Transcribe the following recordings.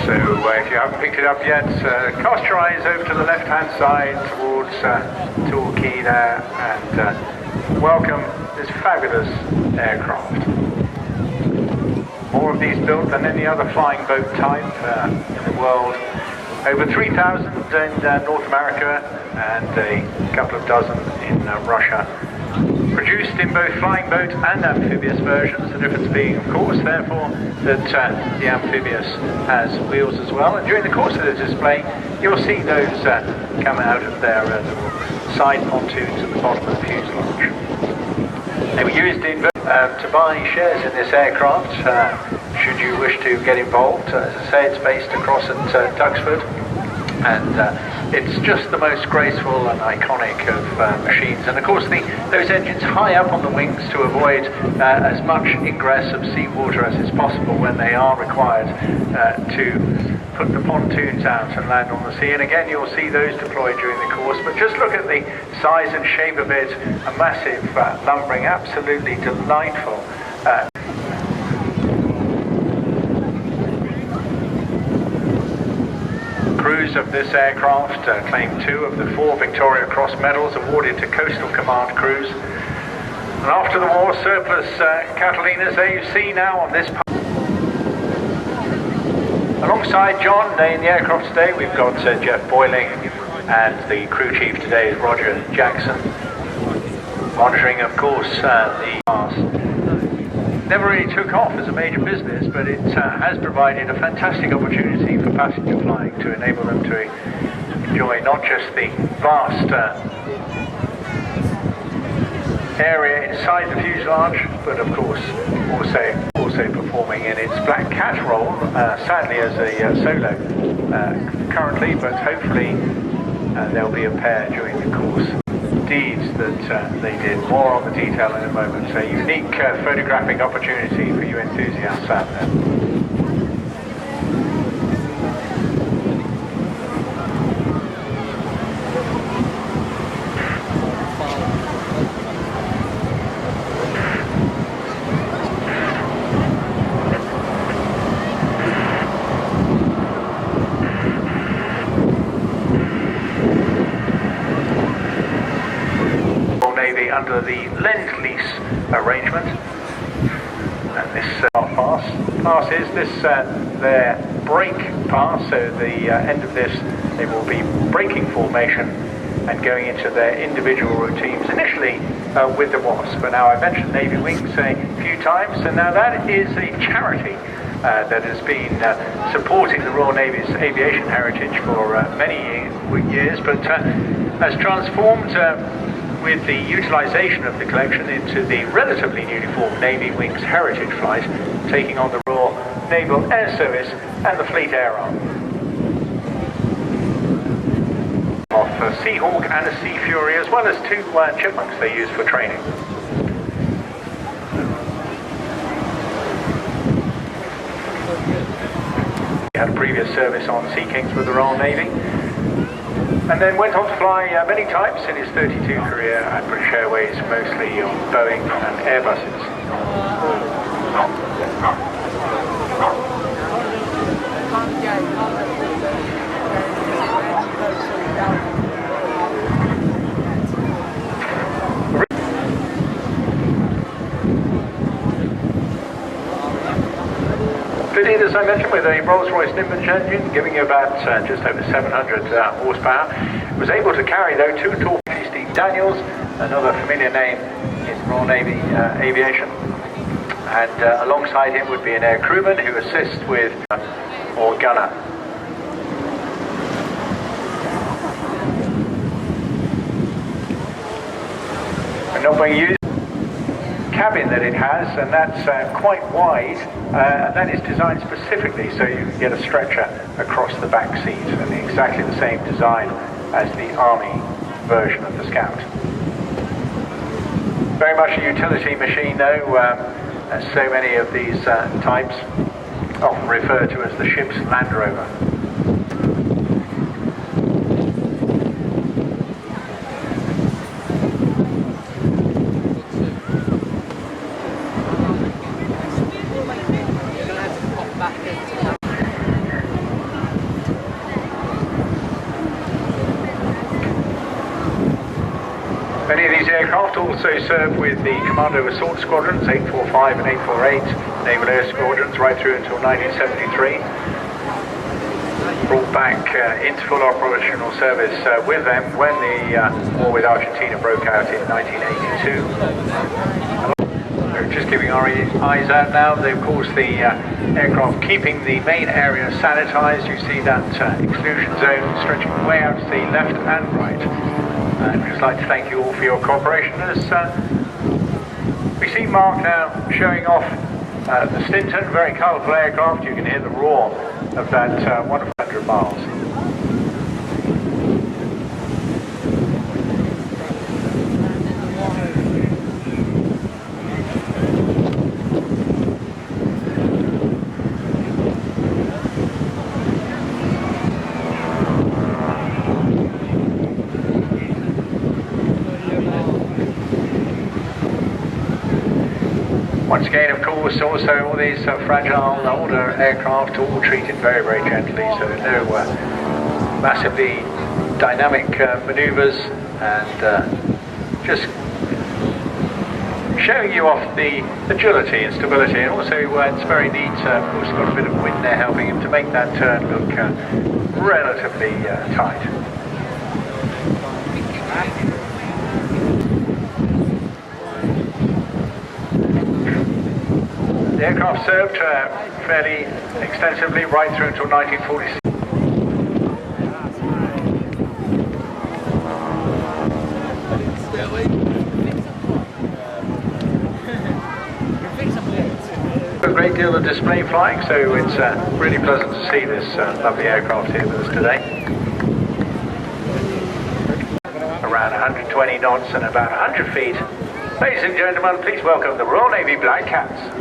So if you haven't picked it up yet, cast your eyes over to the left-hand side towards Torquay there, and welcome this fabulous aircraft. More of these built than any other flying boat type in the world. Over 3,000 in North America and a couple of dozen in Russia. Produced in both flying boat and amphibious versions, the difference being, of course, therefore, that the amphibious has wheels as well. And during the course of the display, you'll see those come out of their side pontoons at the bottom of the fuselage. They were used to buy shares in this aircraft, should you wish to get involved. As I say, it's based across at Duxford, and it's just the most graceful and iconic of machines. And of course, those engines high up on the wings to avoid as much ingress of seawater as is possible when they are required to put the pontoons out and land on the sea. And again, you'll see those deployed during the course. But just look at the size and shape of it, a massive lumbering, absolutely delightful. Crews of this aircraft claimed 2 of the 4 Victoria Cross medals awarded to Coastal Command crews. And after the war, surplus Catalinas there you see now on this part. Alongside John in the aircraft today, we've got Jeff Boyling, and the crew chief today is Roger Jackson. Monitoring, of course, the cars. Never really took off as a major business, but it has provided a fantastic opportunity for passenger flying to enable them to enjoy not just the vast area inside the fuselage, but of course also performing in its Black Cat role, sadly as a solo currently, but hopefully there'll be a pair during the course. Deeds that they did. More on the detail in a moment. A unique photographic opportunity for you enthusiasts out there. Under the Lend-Lease arrangement, and this pass is this their brake pass. So the end of this, they will be braking formation and going into their individual routines. Initially with the Wasp, but now I mentioned Navy Wings a few times, and now that is a charity that has been supporting the Royal Navy's aviation heritage for many years, but has transformed with the utilisation of the collection into the relatively newly formed Navy Wings Heritage Flight, taking on the Royal Naval Air Service and the Fleet Air Arm. Of a Seahawk and a Sea Fury, as well as 2 Chipmunks they use for training. He had a previous service on Sea Kings with the Royal Navy, and then went on to fly many types in his 32 career at British Airways, mostly on Boeing and Airbuses. Fitted, as I mentioned, with a Rolls-Royce Nimbus engine, giving you about just over 700 horsepower. Was able to carry, though, 2 torpedoes. Steve Daniels, another familiar name in Royal Navy aviation. And alongside him would be an air crewman who assists with or gunner. And not being used. Cabin that it has, and that's quite wide, and that is designed specifically so you can get a stretcher across the back seat, and exactly the same design as the Army version of the Scout. Very much a utility machine though, as so many of these types, often referred to as the ship's Land Rover. aircraft also served with the Commando Assault Squadrons 845 and 848 Naval Air Squadrons right through until 1973. Brought back into full operational service with them when the war with Argentina broke out in 1982. We're just keeping our eyes out now. Of course, the aircraft keeping the main area sanitized. You see that exclusion zone stretching way out to the left and right. And we'd just like to thank you all for your cooperation as we see Mark now showing off the Stinson, very colourful aircraft. You can hear the roar of that 100 miles. Once again, of course, also all these fragile older aircraft all treated very, very gently, so no massively dynamic manoeuvres, and just showing you off the agility and stability. And also it's very neat, of course, got a bit of wind there helping him to make that turn look relatively tight. The aircraft served fairly extensively right through until 1946. A great deal of display flying, so it's really pleasant to see this lovely aircraft here with us today. Around 120 knots and about 100 feet. Ladies and gentlemen, please welcome the Royal Navy Black Cats.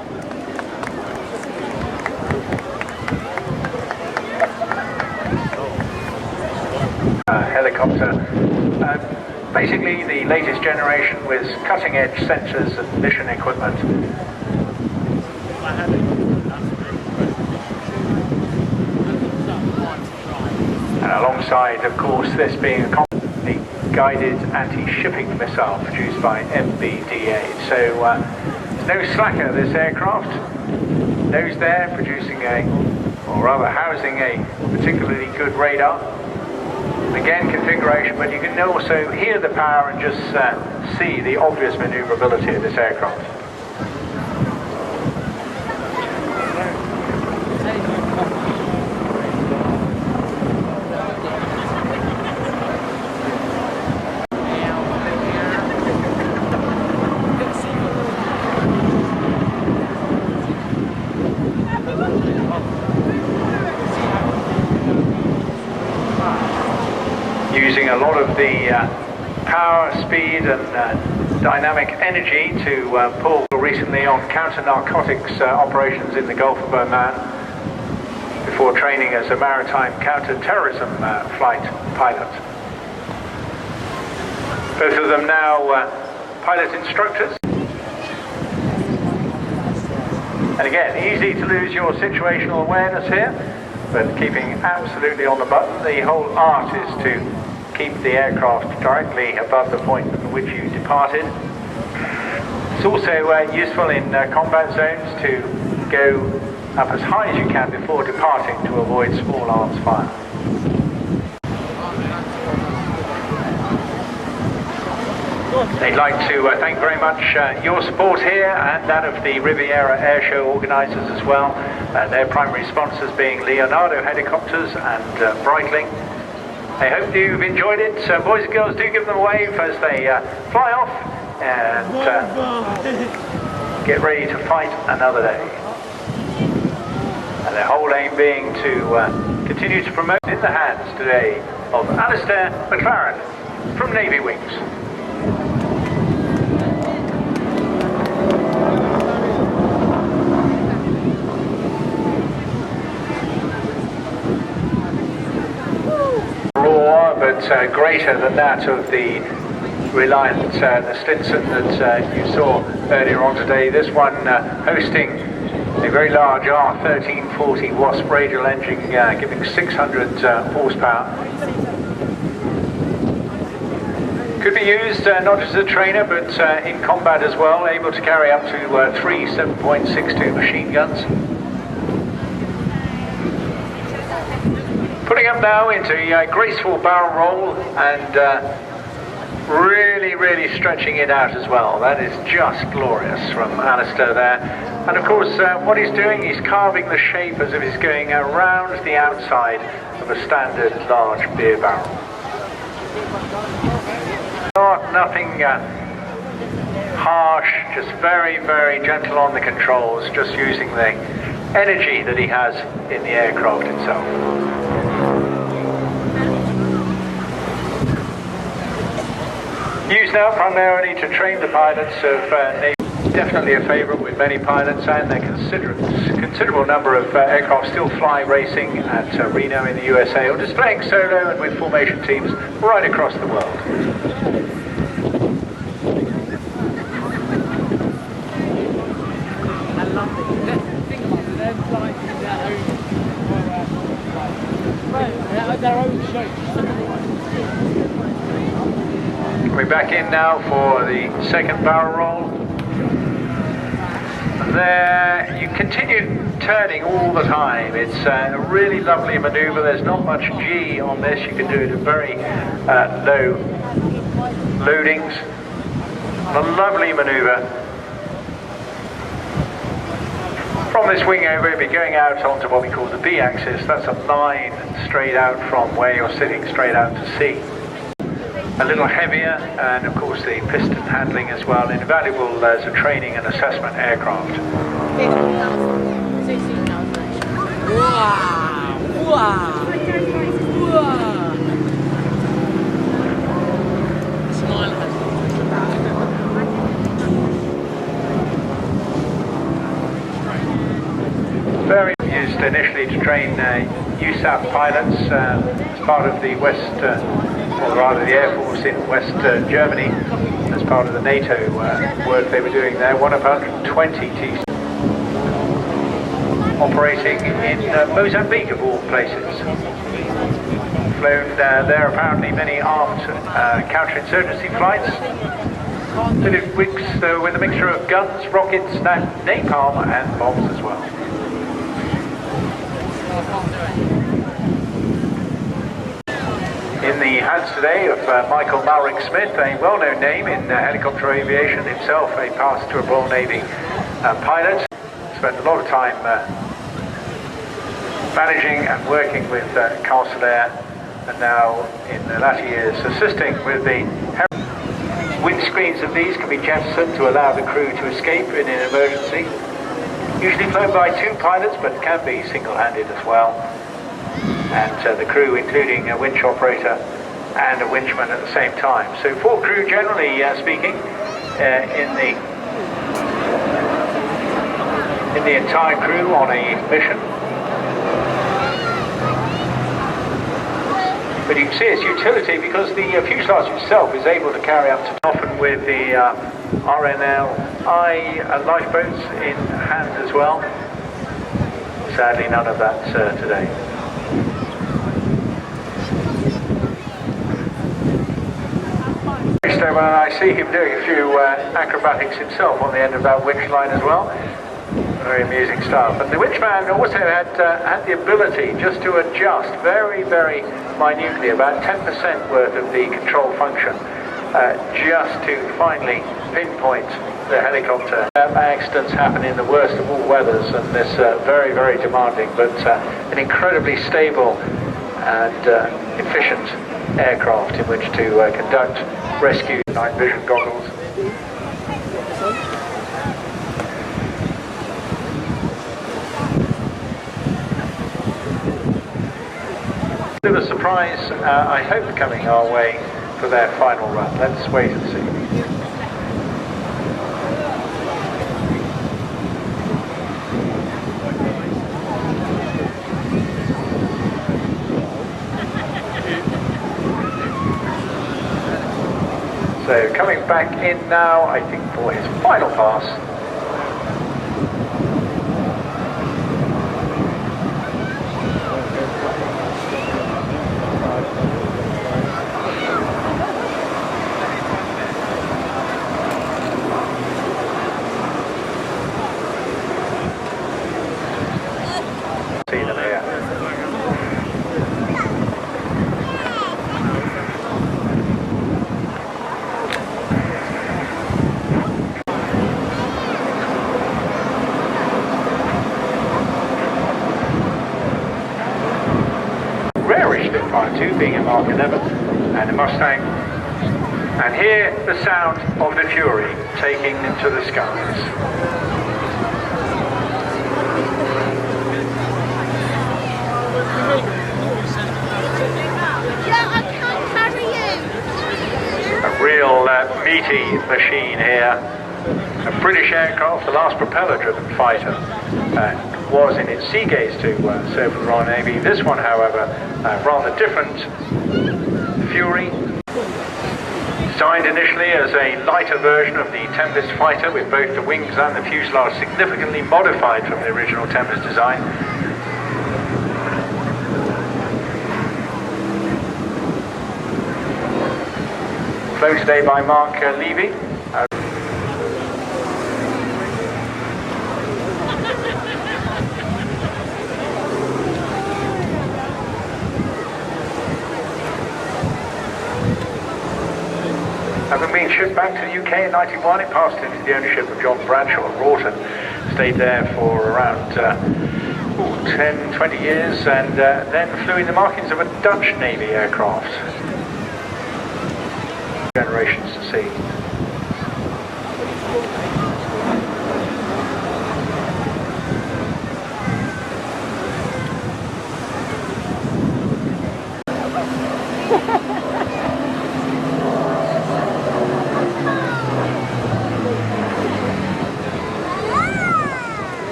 Helicopter, basically the latest generation with cutting-edge sensors and mission equipment. And alongside, of course, this being a guided anti-shipping missile produced by MBDA. So no slacker, this aircraft. Nose there, producing or rather housing a particularly good radar. Again, configuration, but you can also hear the power and just see the obvious maneuverability of this aircraft. Using a lot of the power, speed and dynamic energy to pull recently on counter-narcotics operations in the Gulf of Oman before training as a maritime counter-terrorism flight pilot. Both of them now pilot instructors. And again, easy to lose your situational awareness here, but keeping absolutely on the button. The whole art is to keep the aircraft directly above the point from which you departed. It's also useful in combat zones to go up as high as you can before departing to avoid small arms fire. They'd like to thank very much your support here and that of the Riviera Airshow organisers as well. Their primary sponsors being Leonardo Helicopters and Breitling. I hope you've enjoyed it. Boys and girls, do give them a wave as they fly off and get ready to fight another day. And their whole aim being to continue to promote in the hands today of Alistair McLaren from Navy Wings. But greater than that of the Reliant, the Stinson that you saw earlier on today. This one hosting a very large R1340 Wasp radial engine, giving 600 horsepower. Could be used not just as a trainer, but in combat as well, able to carry up to 3 7.62 machine guns. Putting up now into a graceful barrel roll and really stretching it out as well. That is just glorious from Alistair there. And of course, what he's doing, he's carving the shape as if he's going around the outside of a standard large beer barrel. Nothing harsh, just very gentle on the controls, just using the energy that he has in the aircraft itself. Used now primarily to train the pilots of Navy. Definitely a favourite with many pilots, and a considerable number of aircraft still fly racing at Reno in the USA, or displaying solo and with formation teams right across the world. We're back in now for the second barrel roll. And there, you continue turning all the time. It's a really lovely manoeuvre. There's not much G on this. You can do it at very low loadings. A lovely manoeuvre. From this wing over, you'll be going out onto what we call the B axis. That's a line straight out from where you're sitting, straight out to sea. A little heavier, and of course the piston handling as well, invaluable as a training and assessment aircraft. Very used initially to train USAF pilots as part of the or rather the Air Force in West Germany, as part of the NATO work they were doing there. One of 120 T operating in Mozambique of all places. Flown there apparently many armed counterinsurgency flights. Fitted wigs with a mixture of guns, rockets, napalm and bombs as well. In the hands today of Michael Malrick Smith, a well-known name in helicopter aviation, himself a past to a Royal Navy pilot. Spent a lot of time managing and working with Castle Air, and now in the latter years assisting with the windscreens of these can be jettisoned to allow the crew to escape in an emergency. Usually flown by two pilots, but can be single-handed as well. And the crew, including a winch operator and a winchman at the same time. So 4 crew, generally speaking, in the entire crew on a mission. But you can see its utility because the fuselage itself is able to carry up to often with the RNLI lifeboats in hand as well. Sadly, none of that today. So when I see him doing a few acrobatics himself on the end of that winch line as well. Very amusing stuff. And the winchman also had the ability just to adjust very minutely, about 10% worth of the control function, just to finally pinpoint the helicopter. Accidents happen in the worst of all weathers, and this very demanding, but an incredibly stable and efficient aircraft in which to conduct rescue. Night vision goggles. Bit of a surprise, I hope, coming our way for their final run. Let's wait and see. So coming back in now, I think, for his final pass. English Spitfire II, being a Mark 11, and a Mustang. And hear the sound of the Fury taking to the skies. A real meaty machine here. A British aircraft, the last propeller-driven fighter, was in its sea gaze to serve the Royal Navy. This one, however, rather different. Fury, designed initially as a lighter version of the Tempest fighter, with both the wings and the fuselage significantly modified from the original Tempest design. Flown today by Mark Levy. Having been shipped back to the UK in '91, it passed into the ownership of John Bradshaw at Rawton. Stayed there for around 10, 20 years, and then flew in the markings of a Dutch Navy aircraft. Generations to see.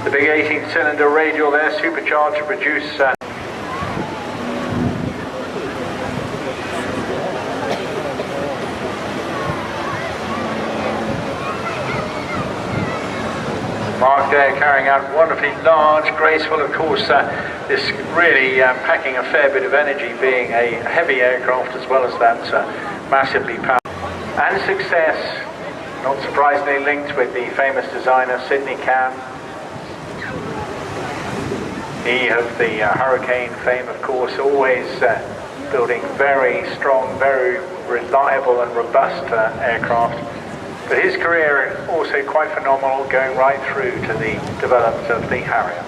The big 18-cylinder radial there, supercharged to produce Mark there carrying out wonderfully large, graceful, of course, this really packing a fair bit of energy, being a heavy aircraft as well as that massively powerful. And success, not surprisingly linked with the famous designer Sidney Cam. He of the Hurricane fame, of course, always building very strong, very reliable and robust aircraft. But his career also quite phenomenal, going right through to the development of the Harrier.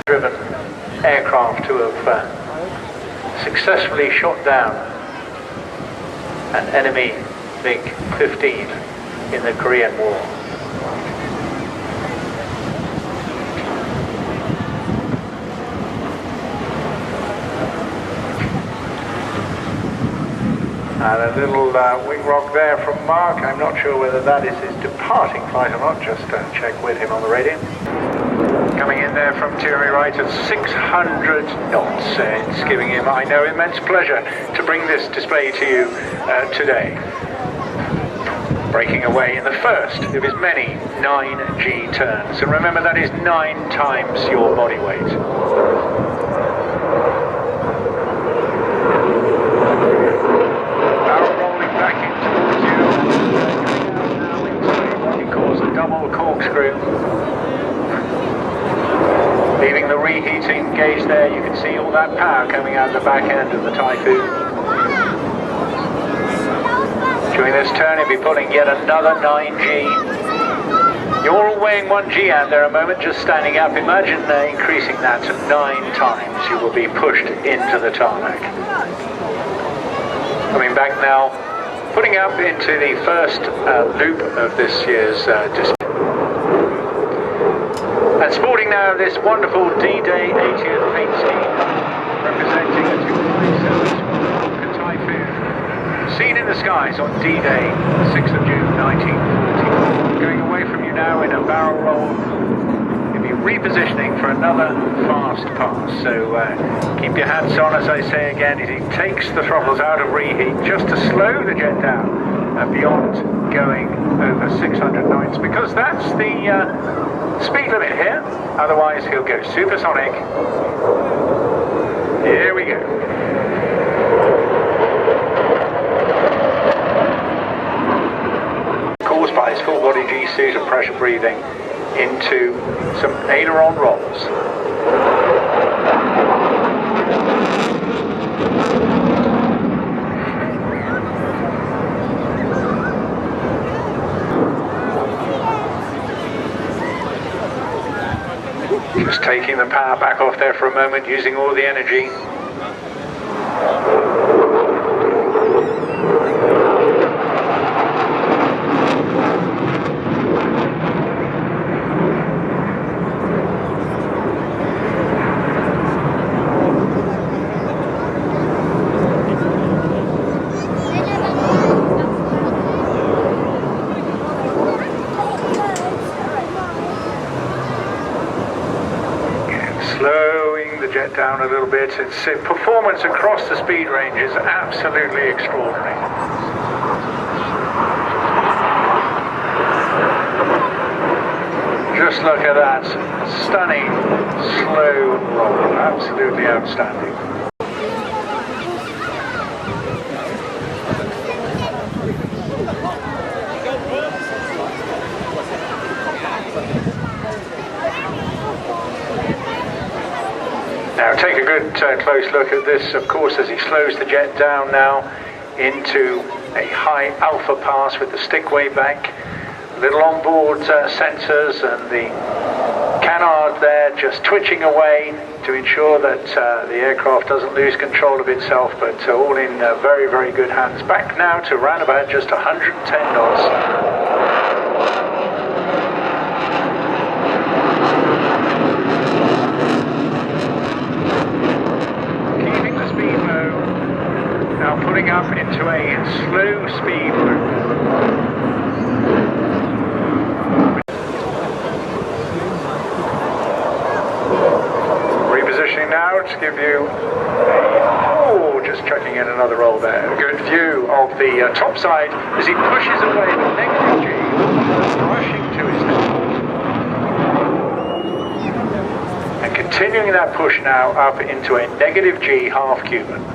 Driven aircraft to have successfully shot down an enemy MiG-15 in the Korean War. And a little wing rock there from Mark. I'm not sure whether that is his departing flight or not, just check with him on the radio. Coming in there from Thierry Wright at 600 knots. It's giving him, I know, immense pleasure to bring this display to you today. Breaking away in the first of his many 9G turns. And remember, that is 9 times your body weight. Barrel rolling back in towards you. Now into what he calls a double corkscrew. Leaving the reheating gauge there, you can see all that power coming out the back end of the Typhoon. During this turn, he'll be pulling yet another 9G. You're all weighing 1G out there a moment, just standing up. Imagine increasing that to 9 times. You will be pushed into the tarmac. Coming back now, putting up into the first loop of this year's display. And sporting now this wonderful D-Day 80th paint scheme, representing a 257 Typhoon, seen in the skies on D-Day, 6th of June 1944. Going away from you now in a barrel roll. You'll be repositioning for another fast pass. So keep your hats on, as I say again. It takes the throttles out of reheat just to slow the jet down. beyond going over 600 knots, because that's the speed limit here. Otherwise he'll go supersonic. Here we go. Caused by his full body G-suit and pressure breathing into some aileron rolls. Just taking the power back off there for a moment, using all the energy. Slowing the jet down a little bit. Its performance across the speed range is absolutely extraordinary. Just look at that stunning slow roll, absolutely outstanding. Now take a good close look at this, of course, as he slows the jet down now into a high alpha pass with the stick way back. Little onboard sensors and the canard there just twitching away to ensure that the aircraft doesn't lose control of itself, but all in very, very good hands. Back now to around about just 110 knots. Now putting up into a slow speed loop. Repositioning now to give you just chucking in another roll there. A good view of the top side as he pushes away the negative G, rushing to his head. And continuing that push now up into a negative G half Cuban.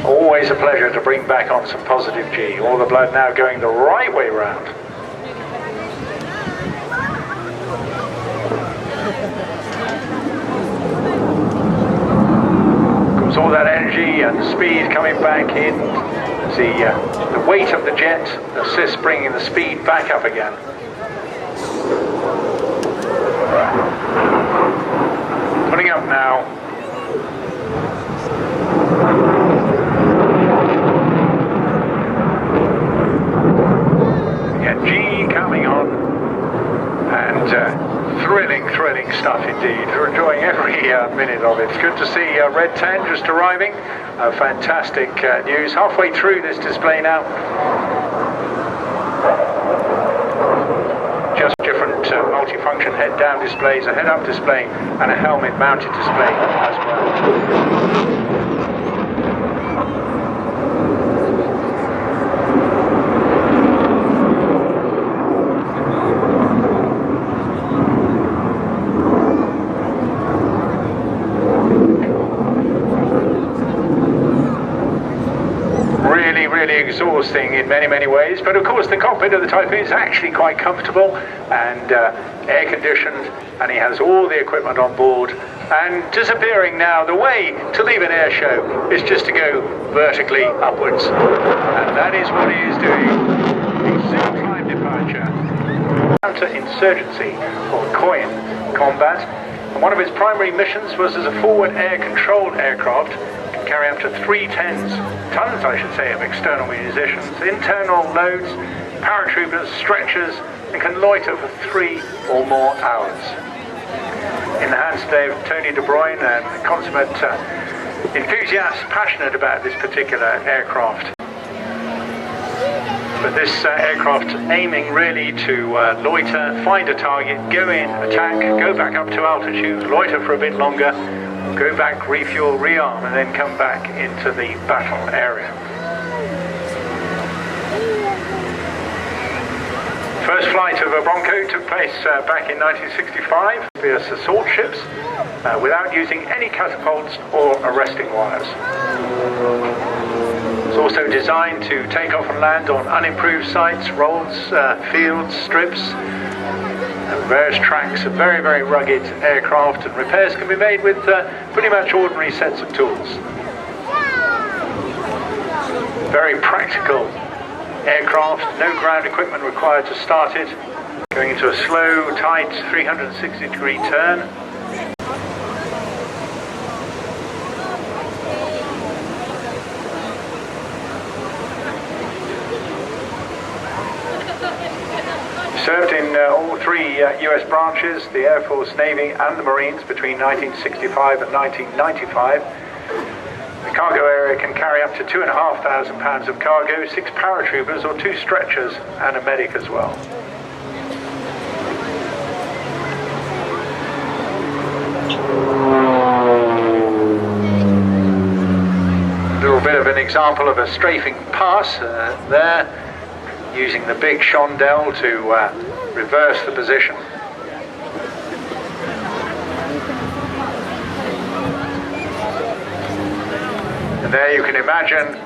Always a pleasure to bring back on some positive G. All the blood now going the right way round. Of course, all that energy and speed coming back in. The weight of the jet assists bringing the speed back up again. Putting up now. G coming on, and thrilling stuff indeed. We're enjoying every minute of it. It's good to see Red 10 just arriving. Fantastic news. Halfway through this display now. Just different multifunction head-down displays, a head-up display, and a helmet-mounted display as well. Really exhausting in many ways, but of course the cockpit of the Typhoon is actually quite comfortable and air conditioned, and he has all the equipment on board. And disappearing now, the way to leave an air show is just to go vertically upwards, and that is what he is doing. A single climb departure, counter-insurgency or COIN combat, and one of its primary missions was as a forward air-controlled aircraft. Carry up to 3 tons, I should say, of external munitions, internal loads, paratroopers, stretchers, and can loiter for 3 or more hours. In the hands today of Tony De Bruyne, a consummate enthusiast, passionate about this particular aircraft. But this aircraft aiming really to loiter, find a target, go in, attack, go back up to altitude, loiter for a bit longer, go back, refuel, rearm, and then come back into the battle area. First flight of a Bronco took place back in 1965 via assault ships without using any catapults or arresting wires. It's also designed to take off and land on unimproved sites, roads, fields, strips, and various tracks of very, very rugged aircraft, and repairs can be made with pretty much ordinary sets of tools. Very practical aircraft, no ground equipment required to start it. Going into a slow, tight 360-degree turn. Served in all three US branches, the Air Force, Navy and the Marines between 1965 and 1995. The cargo area can carry up to 2,500 pounds of cargo, 6 paratroopers or 2 stretchers and a medic as well. A little bit of an example of a strafing pass there, using the big chandelle to reverse the position. And there you can imagine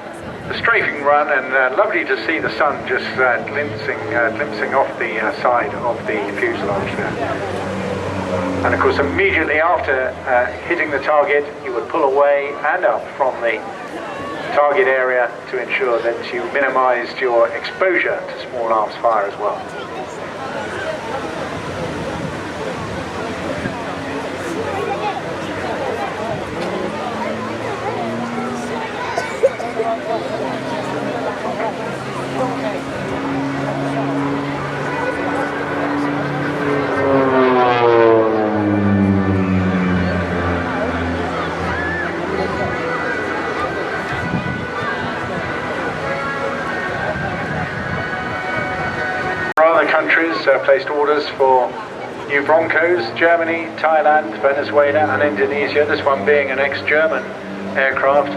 the strafing run, and lovely to see the sun just glimpsing off the side of the fuselage there. And of course, immediately after hitting the target, you would pull away and up from the target area to ensure that you minimized your exposure to small arms fire as well. Countries placed orders for new Broncos: Germany, Thailand, Venezuela and Indonesia, this one being an ex-German aircraft.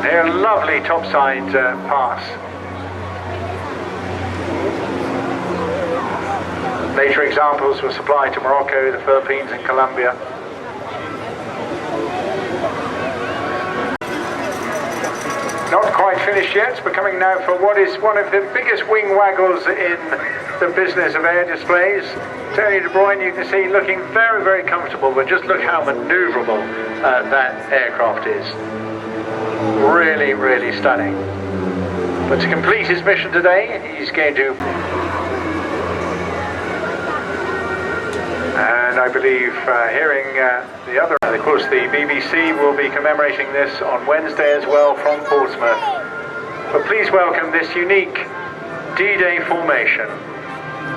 They're a lovely topside pass. Later examples were supplied to Morocco, the Philippines and Colombia. Not quite finished yet, but coming now for what is one of the biggest wing waggles in the business of air displays. Tony De Bruyne, you can see, looking very, very comfortable, but just look how maneuverable that aircraft is. Really, really stunning. But to complete his mission today, he's going to... And I believe hearing the other... And of course the BBC will be commemorating this on Wednesday as well from Portsmouth. But please welcome this unique D-Day formation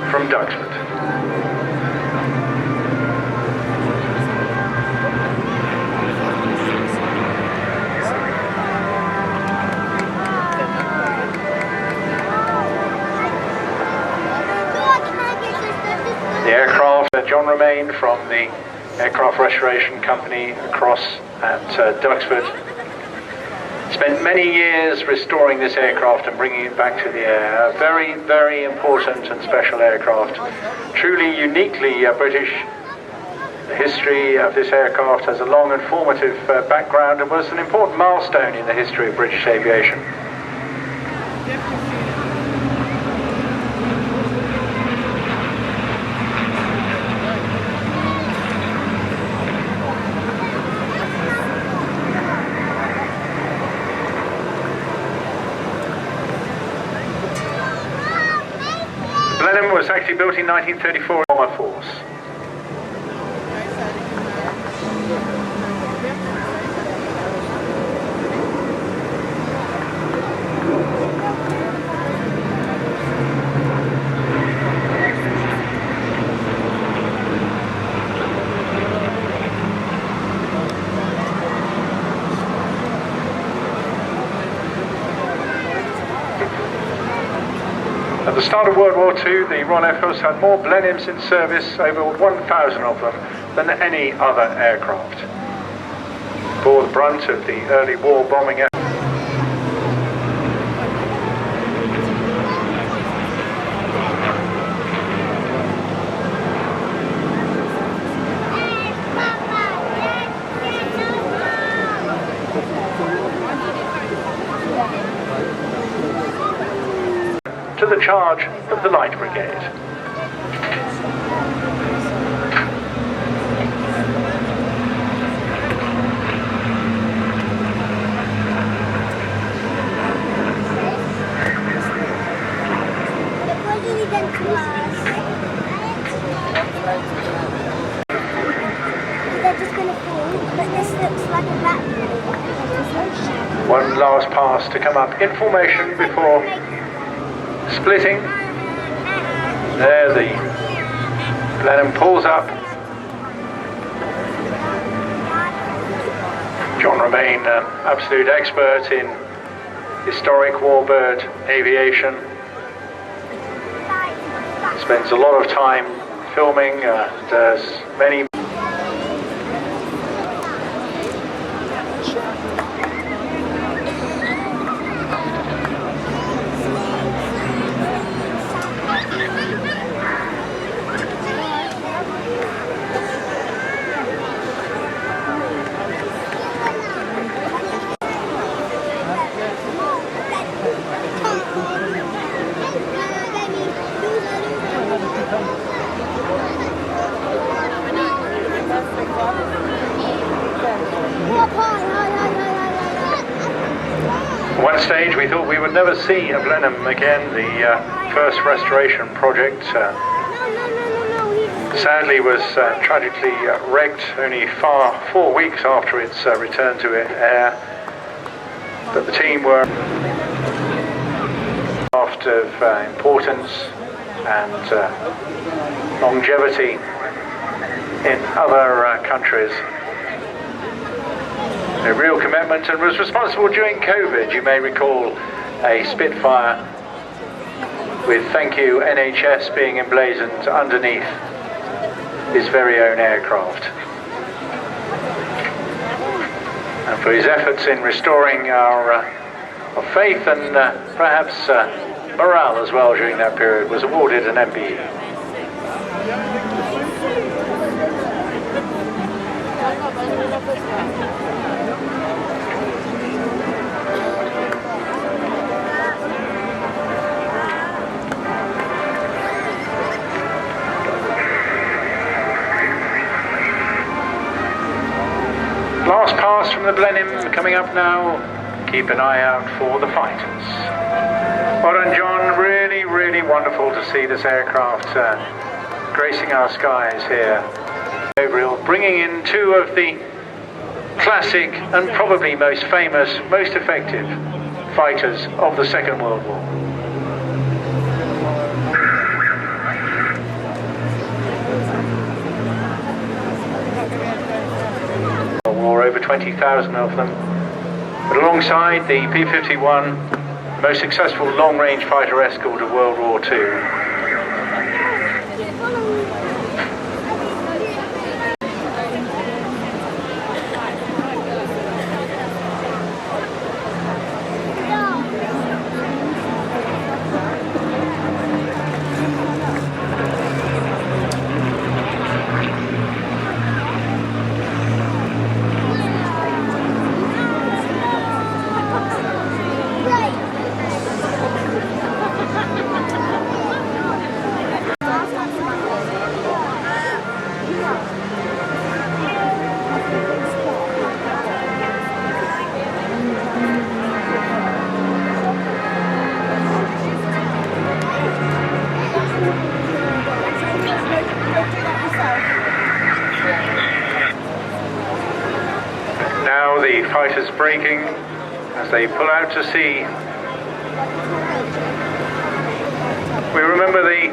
from Duxford. The aircraft, John Romain from the Aircraft Restoration Company across at Duxford, spent many years restoring this aircraft and bringing it back to the air. A very, very important and special aircraft. Truly uniquely British. The history of this aircraft has a long and formative background and was an important milestone in the history of British aviation. Blenheim was actually built in 1934 Bomber Force. At the start of World War II, the Royal Air Force had more Blenheims in service, over 1,000 of them, than any other aircraft. bore the brunt of the early war bombing effort. To the charge of the Light Brigade. One last pass to come up in formation before splitting. There the Blenheim pulls up. John Romain, an absolute expert in historic warbird aviation, spends a lot of time filming, does many. One stage we thought we would never see a Blenheim again. The first restoration project sadly was tragically wrecked only 4 weeks after its return to air. But the team were of importance and longevity in other countries. A real commitment, and was responsible during COVID. You may recall a Spitfire with "Thank You NHS" being emblazoned underneath his very own aircraft. And for his efforts in restoring our faith and perhaps morale as well during that period, was awarded an MBE. Last pass from the Blenheim coming up now. Keep an eye out for the fighters. Well done, John. Really, really wonderful to see this aircraft gracing our skies here. Gabriel bringing in two of the classic and probably most famous, most effective fighters of the Second World War. Over 20,000 of them, but alongside the P-51, the most successful long-range fighter escort of World War II. The fighters braking as they pull out to sea. We remember the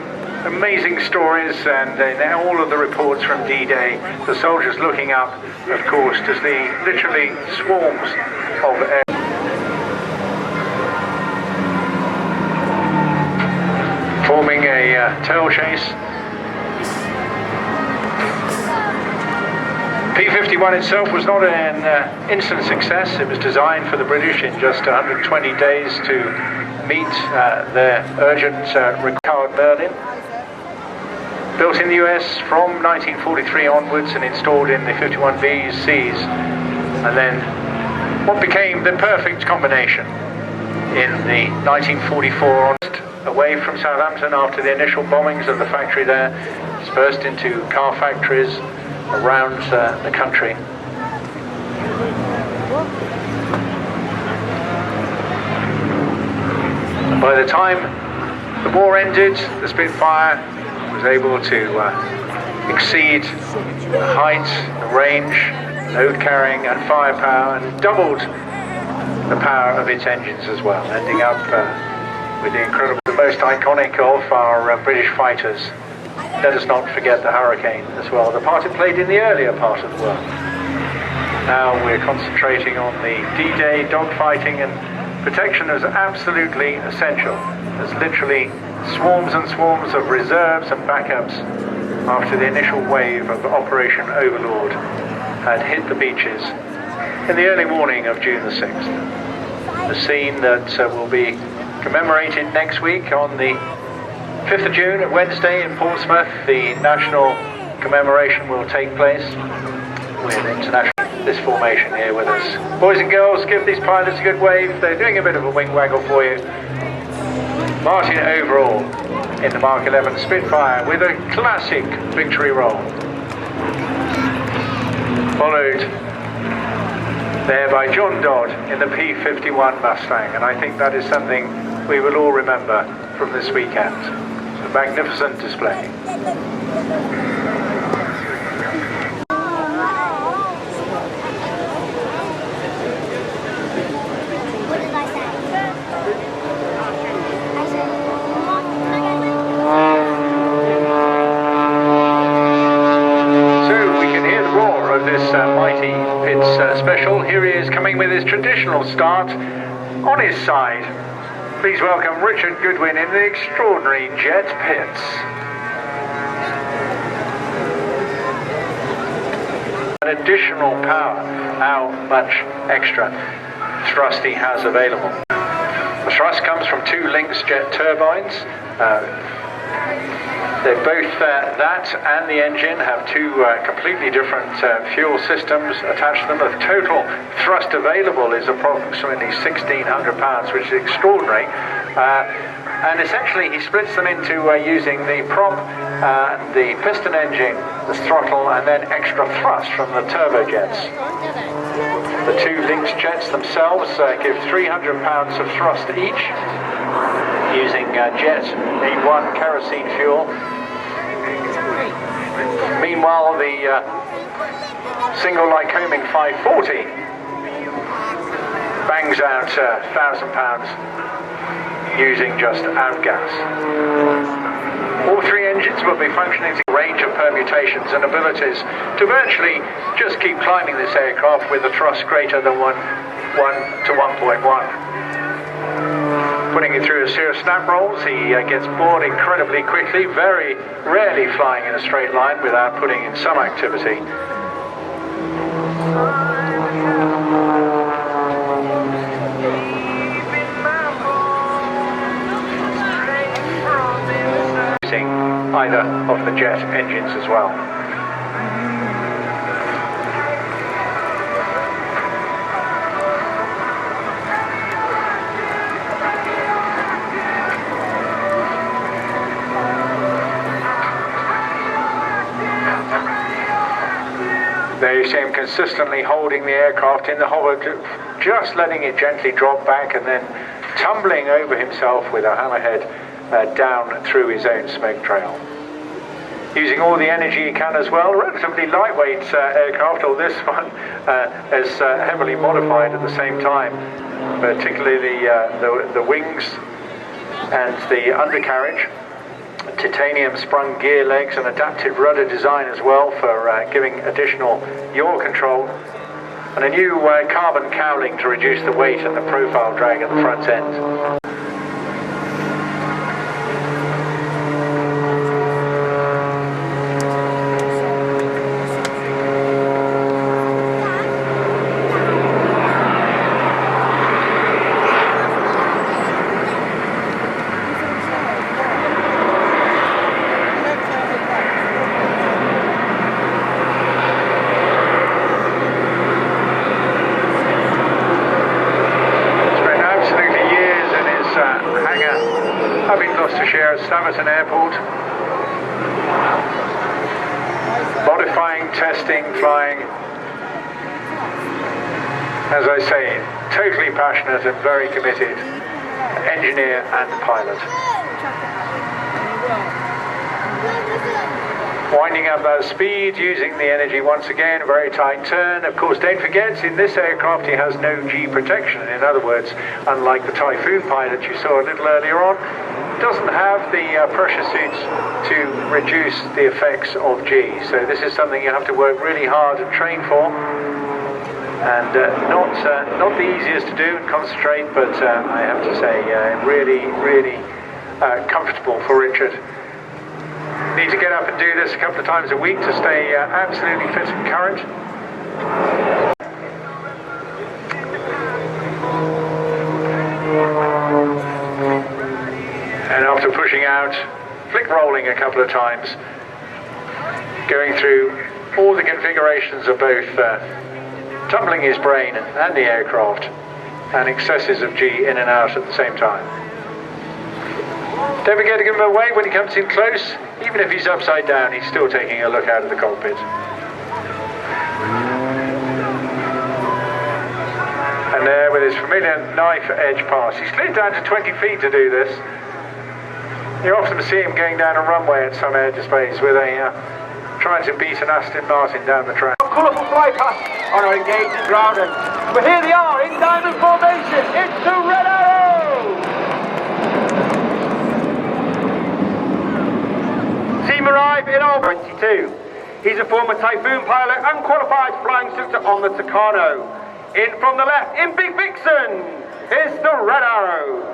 amazing stories and all of the reports from D-Day, the soldiers looking up, of course, to see literally swarms of air. Forming a tail chase. P-51 itself was not an instant success. It was designed for the British in just 120 days to meet their urgent required Merlin. Built in the US from 1943 onwards and installed in the 51B's Cs, and then what became the perfect combination in the 1944 away from Southampton after the initial bombings of the factory there, dispersed into car factories around the country. And by the time the war ended, the Spitfire was able to exceed the height, the range, load carrying and firepower, and doubled the power of its engines as well, ending up with the incredible, the most iconic of our British fighters. Let us not forget the Hurricane as well, the part it played in the earlier part of the war. Now we're concentrating on the D-Day dogfighting, and protection is absolutely essential. There's literally swarms and swarms of reserves and backups after the initial wave of Operation Overlord had hit the beaches in the early morning of June the 6th. A scene that will be commemorated next week on the 5th of June, at Wednesday in Portsmouth. The national commemoration will take place with international, this formation here with us. Boys and girls, give these pilots a good wave. They're doing a bit of a wing waggle for you. Martin Overall in the Mark 11 Spitfire with a classic victory roll. Followed there by John Dodd in the P-51 Mustang, and I think that is something we will all remember from this weekend. It's a magnificent display. Special. Here he is coming with his traditional start on his side. Please welcome Richard Goodwin in the extraordinary Jet-Pits. An additional power, how much extra thrust he has available. The thrust comes from two Lynx jet turbines. They're both, that and the engine have two completely different fuel systems attached to them. The total thrust available is approximately 1,600 pounds, which is extraordinary. And essentially he splits them into using the prop, the piston engine, the throttle, and then extra thrust from the turbojets. The two Lynx jets themselves give 300 pounds of thrust each, using jet E1 kerosene fuel. Meanwhile, the single Lycoming 540 bangs out 1,000 pounds using just avgas. All three engines will be functioning to a range of permutations and abilities to virtually just keep climbing this aircraft with a thrust greater than 1 to 1.1. Putting it through a series of snap rolls, he gets bored incredibly quickly, very rarely flying in a straight line without putting in some activity. Using either of the jet engines as well. There you see him consistently holding the aircraft in the hover, just letting it gently drop back and then tumbling over himself with a hammerhead down through his own smoke trail. Using all the energy he can as well. Relatively lightweight aircraft, or this one is heavily modified at the same time, particularly the wings and the undercarriage. Titanium sprung gear legs and adaptive rudder design as well for giving additional yaw control, and a new carbon cowling to reduce the weight and the profile drag at the front end. Up in Gloucestershire at Staverton Airport. Modifying, testing, flying. As I say, totally passionate and very committed engineer and pilot. Winding up that speed, using the energy once again, a very tight turn. Of course, don't forget, in this aircraft he has no G protection. In other words, unlike the Typhoon pilot you saw a little earlier on, doesn't have the pressure suits to reduce the effects of G. So this is something you have to work really hard and train for. And not the easiest to do and concentrate, but I have to say, really comfortable for Richard. Need to get up and do this a couple of times a week to stay absolutely fit and current. And after pushing out, flick rolling a couple of times, going through all the configurations of both tumbling his brain and the aircraft, and excesses of G in and out at the same time. Don't forget to give him a wave when he comes in close. Even if he's upside down, he's still taking a look out of the cockpit. And there, with his familiar knife edge pass, he's slid down to 20 feet to do this. You often see him going down a runway at some air displays with a trying to beat an Aston Martin down the track. Colourful fly past on our engaging ground, but here they are in diamond formation. It's the Red Arrow. Team arrive in all 22. He's a former Typhoon pilot and qualified flying instructor on the Tucano. In from the left, in Big Vixen, is the Red Arrow.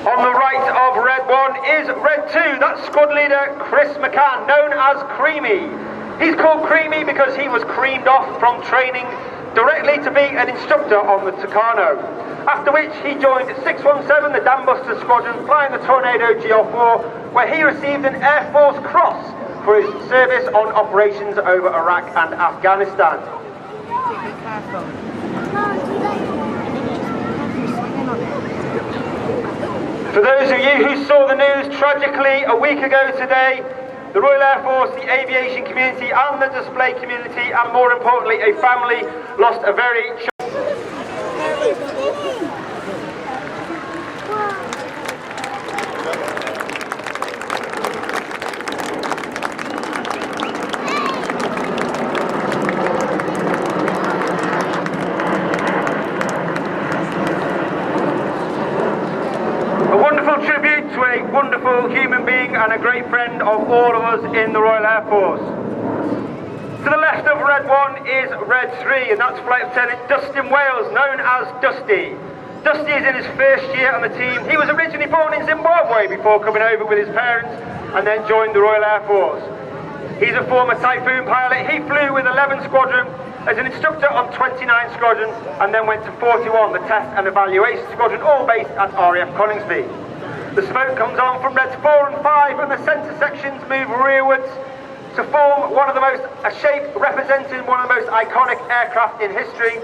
On the right of Red 1 is Red 2, that's squad leader Chris McCann, known as Creamy. He's called Creamy because he was creamed off from training directly to be an instructor on the Tucano. After which he joined 617, the Dam Buster Squadron, flying the Tornado GR4, where he received an Air Force Cross for his service on operations over Iraq and Afghanistan. For those of you who saw the news, tragically, a week ago today, the Royal Air Force, the aviation community and the display community, and more importantly, a family, lost a very... wonderful human being and a great friend of all of us in the Royal Air Force. To the left of Red 1 is Red 3, and that's Flight Lieutenant Dustin Wales, known as Dusty. Dusty is in his first year on the team. He was originally born in Zimbabwe before coming over with his parents and then joined the Royal Air Force. He's a former Typhoon pilot. He flew with 11 Squadron as an instructor on 29 Squadron and then went to 41, the Test and Evaluation Squadron, all based at RAF Coningsby. The smoke comes on from Reds 4 and 5 and the centre sections move rearwards to form one of the most, a shape representing one of the most iconic aircraft in history.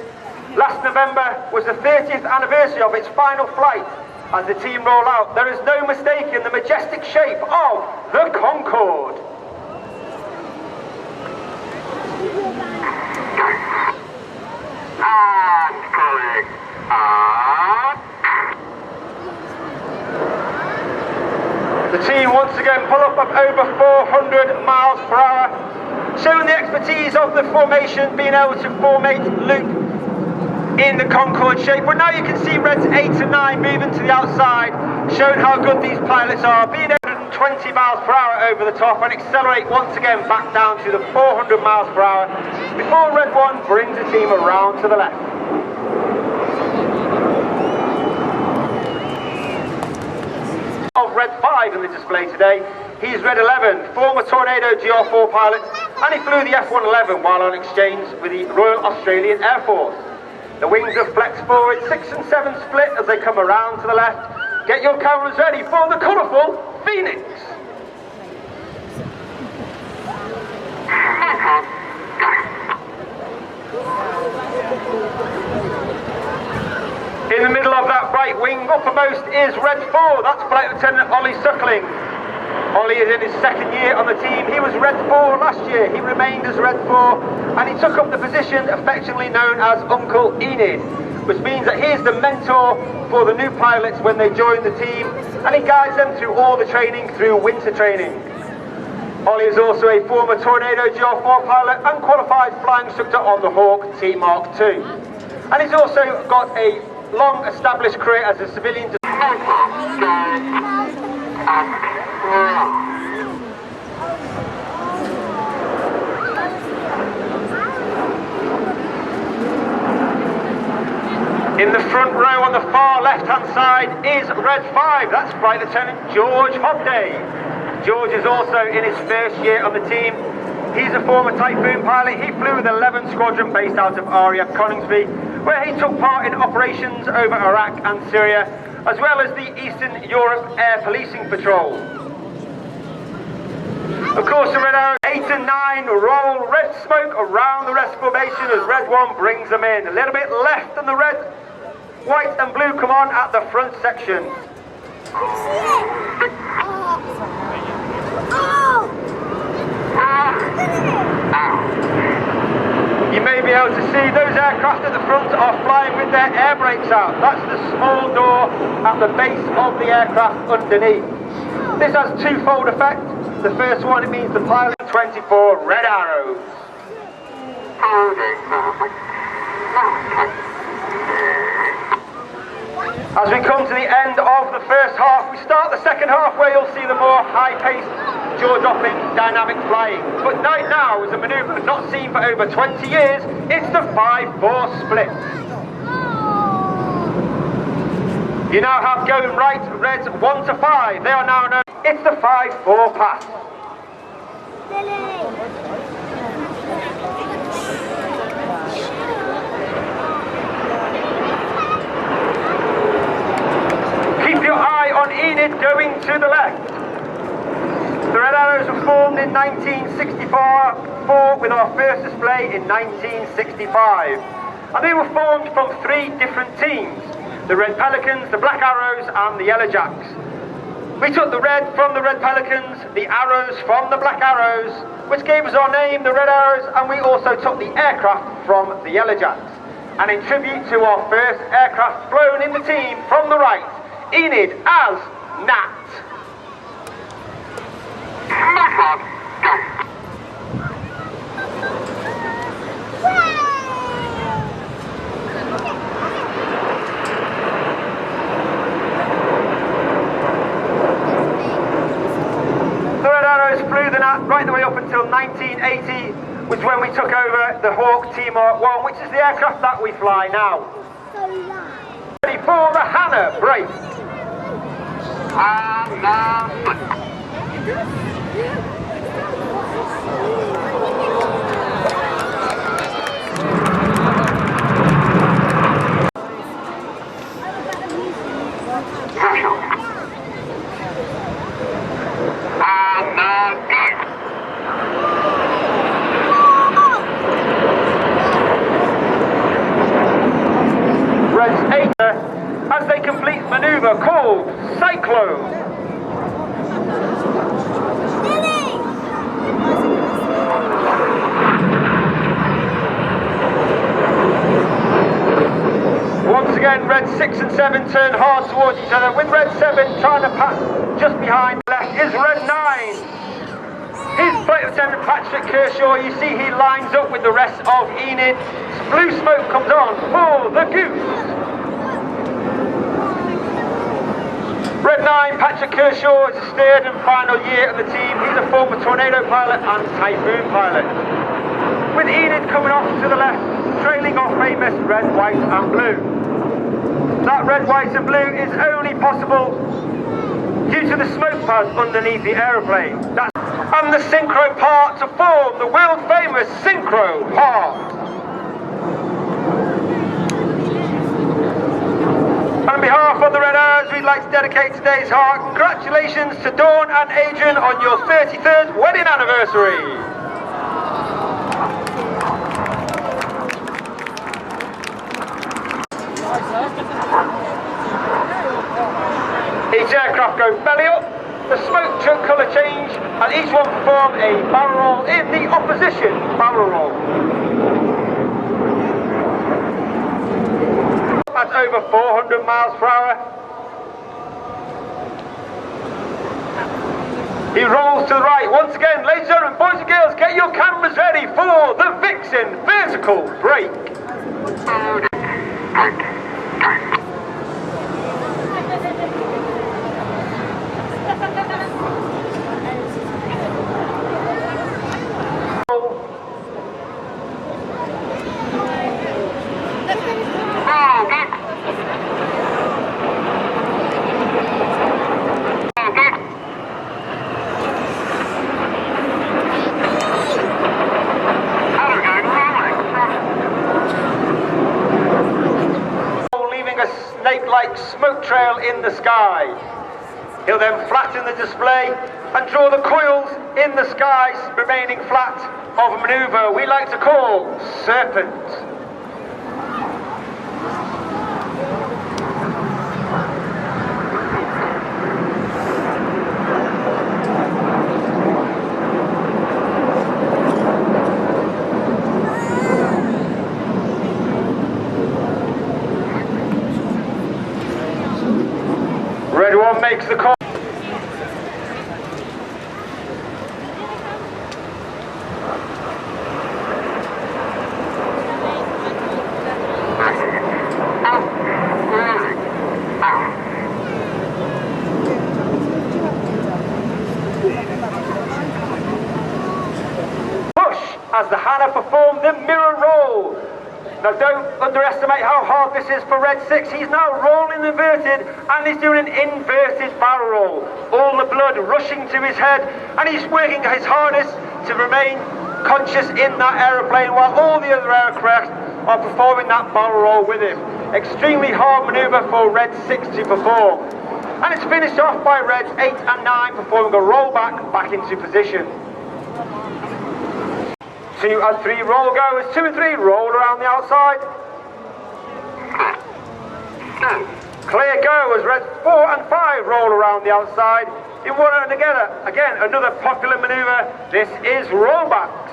Last November was the 30th anniversary of its final flight. As the team roll out, there is no mistaking the majestic shape of the Concorde. And calling on. The team once again pull up over 400 miles per hour, showing the expertise of the formation, being able to formate loop in the Concorde shape. But now you can see Reds 8 and 9 moving to the outside, showing how good these pilots are, being able to 20 miles per hour over the top and accelerate once again back down to the 400 miles per hour before Red 1 brings the team around to the left. Of Red 5 in the display today, he's Red 11, former Tornado GR4 pilot, and he flew the F-111 while on exchange with the Royal Australian Air Force. The wings are flexed forward, 6 and 7 split as they come around to the left. Get your cameras ready for the colourful Phoenix. In the middle of that right wing uppermost is Red 4, that's Flight Lieutenant Ollie Suckling. Ollie is in his second year on the team. He was Red 4 last year, he remained as Red 4, and he took up the position affectionately known as Uncle Enid, which means that he is the mentor for the new pilots when they join the team, and he guides them through all the training through winter training. Ollie is also a former Tornado GR4 pilot and qualified flying instructor on the Hawk T Mark II. And he's also got a long established career as a civilian. In the front row on the far left-hand side is Red 5, that's Flight Lieutenant George Hobday. George is also in his first year on the team. He's a former Typhoon pilot. He flew with the 11th Squadron based out of RAF Coningsby, where he took part in operations over Iraq and Syria, as well as the Eastern Europe Air Policing Patrol. Of course, the Red Arrows 8 and 9 roll red smoke around the rest formation as Red 1 brings them in. A little bit left than the red, white and blue come on at the front section. You may be able to see those aircraft at the front are flying with their air brakes out. That's the small door at the base of the aircraft underneath. This has twofold effect. The first one, it means the pilot 24 red arrows. As we come to the end of the first half, we start the second half where you'll see the more high-paced, jaw-dropping, dynamic flying. But right now is a manoeuvre not seen for over 20 years. It's the 5-4 split. You now have going right reds 1 to 5. They are now known. It's the 5-4 pass. Keep your eye on Enid going to the left. The Red Arrows were formed in 1964 with our first display in 1965. And they were formed from 3 different teams. The Red Pelicans, the Black Arrows and the Yellow Jacks. We took the red from the Red Pelicans, the arrows from the Black Arrows, which gave us our name, the Red Arrows, and we also took the aircraft from the Yellow Jacks. And in tribute to our first aircraft flown in the team from the right, Enid as Nat. The Red Arrows flew the Nat right the way up until 1980, which is when we took over the Hawk T Mark I, which is the aircraft that we fly now. Ready for the Hannah break. Reds 8 as they complete maneuver called Cyclone. Once again, Red 6 and 7 turn hard towards each other, with Red 7 trying to pass just behind. Left is Red 9. His Flight Lieutenant Patrick Kershaw, you see he lines up with the rest of Enid. Blue smoke comes on for the Goose. Red 9, Patrick Kershaw is his third and final year of the team. He's a former Tornado pilot and Typhoon pilot. With Enid coming off to the left, trailing our famous red, white and blue. That red, white and blue is only possible due to the smoke pads underneath the aeroplane. And the synchro part to form the world famous synchro part. On behalf of the Red Arrows, we'd like to dedicate today's heart. Congratulations to Dawn and Adrian on your 33rd wedding anniversary. aircraft go belly up, the smoke colour change, and each one perform a barrel roll in the opposition barrel roll. At over 400 miles per hour. He rolls to the right. Once again, ladies and gentlemen, boys and girls, get your cameras ready for the Vixen vertical brake. Like smoke trail in the sky. He'll then flatten the display and draw the coils in the skies, remaining flat, of a manoeuvre we like to call Serpent. Red one makes the call. Push as the Hannah performed the mirror roll. Now don't underestimate how hard this is for Red 6. He's now rolling inverted and he's doing an inverted barrel roll. All the blood rushing to his head and he's working his hardest to remain conscious in that aeroplane while all the other aircraft are performing that barrel roll with him. Extremely hard manoeuvre for Red 6 to perform. And it's finished off by Reds 8 and 9 performing a rollback back into position. 2 and 3 roll goers, 2 and 3 roll around the outside. Clear go as Reds 4 and 5 roll around the outside. In one and together, again another popular manoeuvre, this is rollbacks.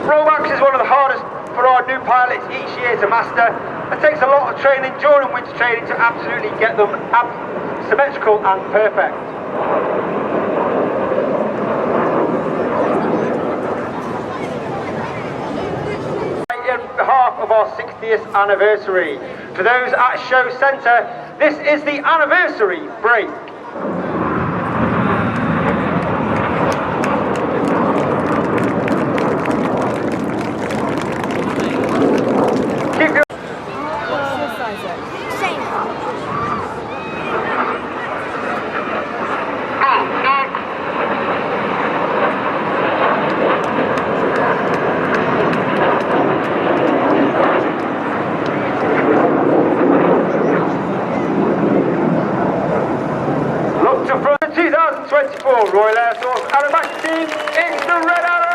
Rollbacks is one of the hardest for our new pilots each year to master. It takes a lot of training during winter training to absolutely get them symmetrical and perfect. On behalf of our 60th anniversary, for those at Show Centre, this is the anniversary break. Keep your Look to front, the 2024 Royal Air Force aerobatic team, it's the Red Arrow.